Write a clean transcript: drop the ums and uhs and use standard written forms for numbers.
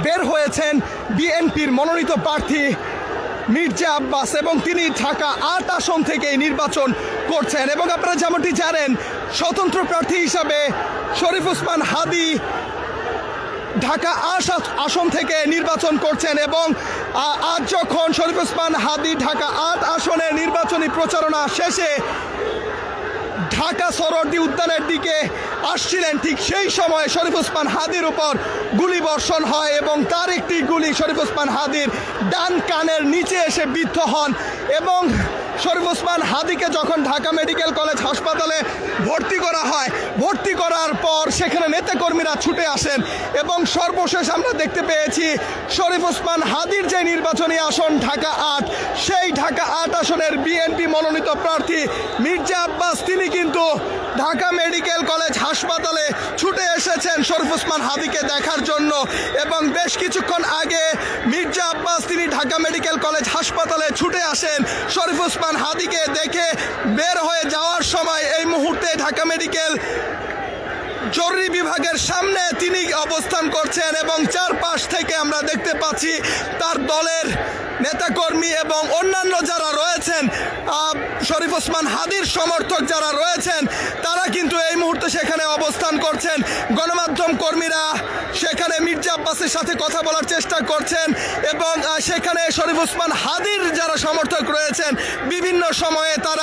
বের হয়েছেন বিএনপির মনোনীত প্রার্থী মির্জা আব্বাস এবং তিনি ঢাকা ৮ আসন থেকে নির্বাচন করছেন। এবং আপনারা যেমনটি জানেন, স্বতন্ত্র প্রার্থী হিসাবে শরীফ ওসমান হাদী ঢাকা ৮ আসন থেকে নির্বাচন করছেন। এবং আজ যখন শরীফ ওসমান হাদী ঢাকা ৮ আসনের নির্বাচনী প্রচারণা শেষে ঢাকা সরোয়ার্দী উদ্যানের দিকে আসছিলেন, ঠিক সেই সময় শরীফ ওসমান হাদীর উপর গুলি বর্ষণ হয় এবং তার একটি গুলি শরীফ ওসমান হাদীর ডান কানের নিচে এসে বিদ্ধ হন। এবং শরীফ ওসমান হাদীকে যখন ঢাকা মেডিকেল কলেজ হাসপাতালে ভর্তি করা হয়, ভর্তি করার পর সেখানে নেতাকর্মীরা ছুটে আসেন এবং সর্বশেষ আমরা দেখতে পেয়েছি শরীফ ওসমান হাদীর যে নির্বাচনী আসন ঢাকা ৮, সেই ঢাকা ৮ আসনের বিএনপি মনোনীত প্রার্থী মির্জা আব্বাস তিনি কিন্তু ঢাকা মেডিকেল কলেজ হাসপাতালে ছুটে এসেছেন শরীফ ওসমান হাদীকে দেখার জন্য। এবং বেশ কিছুক্ষণ আগে মির্জা আব্বাস তিনি ঢাকা মেডিকেল কলেজ হাসপাতালে ছুটে আসেন শরীফ ওসমান হাদীকে দেখে বের হয়ে যাওয়ার সময় এই মুহূর্তে ঢাকা মেডিকেল জরুরি বিভাগের সামনে তিনি অবস্থান করছেন এবং চারপাশ থেকে আমরা দেখতে পাচ্ছি তার দলের নেতাকর্মী এবং অন্যান্য যারা রয়েছেন, শরীফ ওসমান হাদীর সমর্থক যারা রয়েছেন, তারা কিন্তু এই মুহূর্তে সেখানে অবস্থান করছেন। গণমাধ্যম কর্মীরা সেখানে মির্জা আব্বাসের সাথে কথা বলার চেষ্টা করছেন এবং সেখানে শরীফ ওসমান হাদীর যারা সমর্থক রয়েছেন বিভিন্ন সময়ে তারা